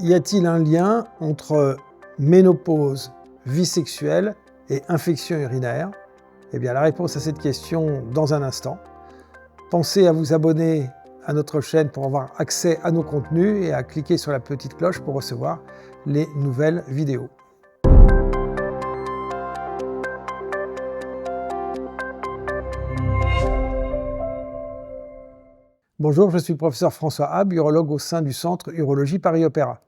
Y a-t-il un lien entre ménopause, vie sexuelle et infection urinaire? Eh bien, la réponse à cette question dans un instant. Pensez à vous abonner à notre chaîne pour avoir accès à nos contenus et à cliquer sur la petite cloche pour recevoir les nouvelles vidéos. Bonjour, je suis le professeur François Habb, urologue au sein du centre Urologie Paris-Opéra.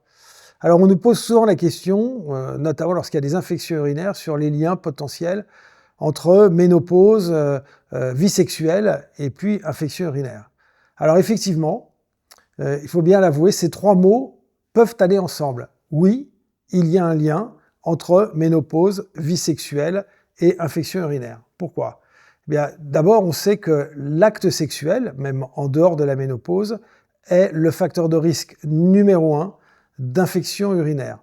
Alors, on nous pose souvent la question, notamment lorsqu'il y a des infections urinaires, sur les liens potentiels entre ménopause, vie sexuelle et puis infection urinaire. Alors effectivement, il faut bien l'avouer, ces trois mots peuvent aller ensemble. Oui, il y a un lien entre ménopause, vie sexuelle et infection urinaire. Pourquoi ? Eh bien, d'abord, on sait que l'acte sexuel, même en dehors de la ménopause, est le facteur de risque numéro 1 d'infection urinaire.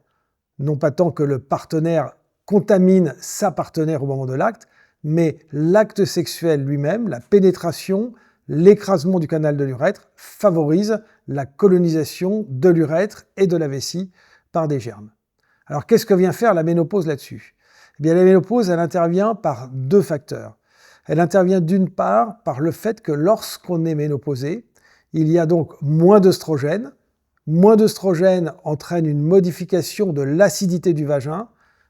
Non pas tant que le partenaire contamine sa partenaire au moment de l'acte, mais l'acte sexuel lui-même, la pénétration, l'écrasement du canal de l'urètre favorise la colonisation de l'urètre et de la vessie par des germes. Alors qu'est-ce que vient faire la ménopause là-dessus ? Eh bien, la ménopause, elle intervient par deux facteurs. Elle intervient d'une part par le fait que lorsqu'on est ménopausé, il y a donc moins d'œstrogène. Moins d'œstrogène entraîne une modification de l'acidité du vagin,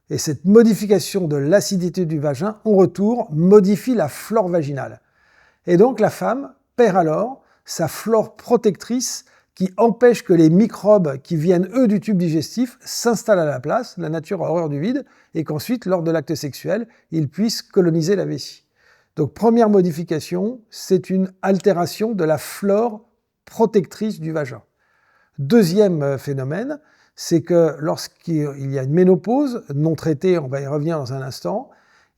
et cette modification de l'acidité du vagin, en retour, modifie la flore vaginale. Et donc la femme perd alors sa flore protectrice qui empêche que les microbes qui viennent, eux, du tube digestif s'installent à la place, la nature a horreur du vide, et qu'ensuite, lors de l'acte sexuel, ils puissent coloniser la vessie. Donc première modification, c'est une altération de la flore protectrice du vagin. Deuxième phénomène, c'est que lorsqu'il y a une ménopause non traitée, on va y revenir dans un instant,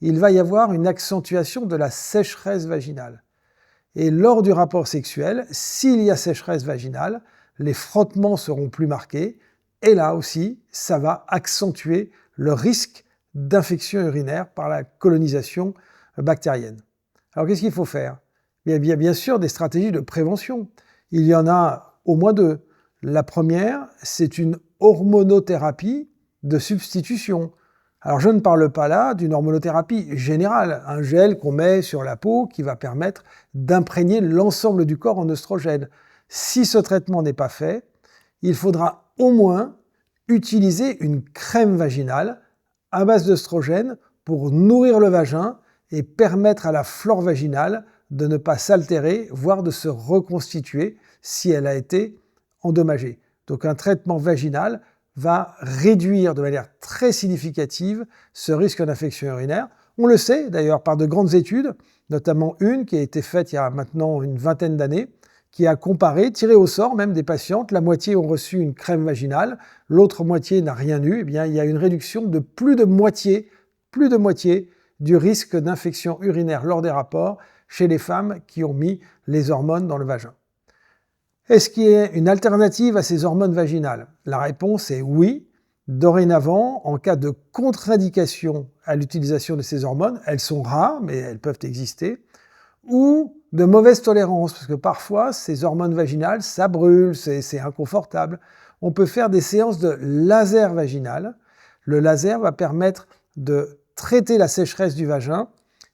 il va y avoir une accentuation de la sécheresse vaginale. Et lors du rapport sexuel, s'il y a sécheresse vaginale, les frottements seront plus marqués, et là aussi, ça va accentuer le risque d'infection urinaire par la colonisation bactérienne. Alors qu'est-ce qu'il faut faire ? Il y a bien sûr des stratégies de prévention. Il y en a au moins deux. La première, c'est une hormonothérapie de substitution. Alors je ne parle pas là d'une hormonothérapie générale, un gel qu'on met sur la peau qui va permettre d'imprégner l'ensemble du corps en œstrogène. Si ce traitement n'est pas fait, il faudra au moins utiliser une crème vaginale à base d'œstrogène pour nourrir le vagin et permettre à la flore vaginale de ne pas s'altérer, voire de se reconstituer si elle a été endommagée. Donc un traitement vaginal va réduire de manière très significative ce risque d'infection urinaire. On le sait d'ailleurs par de grandes études, notamment une qui a été faite il y a maintenant une vingtaine d'années, qui a comparé, tiré au sort même des patientes, la moitié ont reçu une crème vaginale, l'autre moitié n'a rien eu. Eh bien, il y a une réduction de plus de moitié du risque d'infection urinaire lors des rapports chez les femmes qui ont mis les hormones dans le vagin. Est-ce qu'il y a une alternative à ces hormones vaginales ? La réponse est oui. Dorénavant, en cas de contre-indication à l'utilisation de ces hormones, elles sont rares, mais elles peuvent exister, ou de mauvaise tolérance, parce que parfois, ces hormones vaginales, ça brûle, c'est inconfortable. On peut faire des séances de laser vaginal. Le laser va permettre de traiter la sécheresse du vagin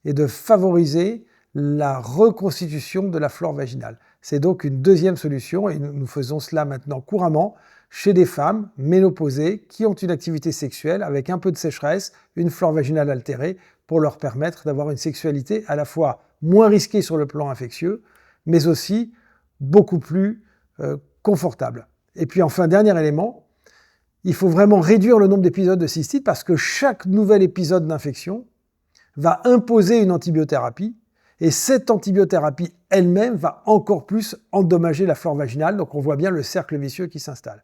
et de favoriser la reconstitution de la flore vaginale. C'est donc une deuxième solution et nous faisons cela maintenant couramment chez des femmes ménopausées qui ont une activité sexuelle avec un peu de sécheresse, une flore vaginale altérée pour leur permettre d'avoir une sexualité à la fois moins risquée sur le plan infectieux, mais aussi beaucoup plus confortable. Et puis enfin, dernier élément, il faut vraiment réduire le nombre d'épisodes de cystite parce que chaque nouvel épisode d'infection va imposer une antibiothérapie et cette antibiothérapie elle-même va encore plus endommager la flore vaginale, donc on voit bien le cercle vicieux qui s'installe.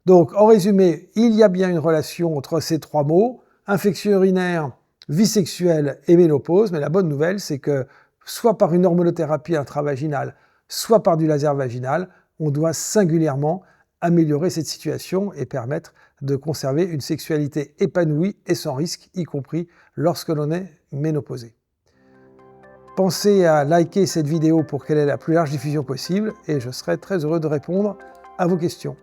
Donc en résumé, il y a bien une relation entre ces trois mots, infection urinaire, vie sexuelle et ménopause, mais la bonne nouvelle c'est que soit par une hormonothérapie intravaginale, soit par du laser vaginal, on doit singulièrement améliorer cette situation et permettre de conserver une sexualité épanouie et sans risque, y compris lorsque l'on est ménopausé. Pensez à liker cette vidéo pour qu'elle ait la plus large diffusion possible et je serai très heureux de répondre à vos questions.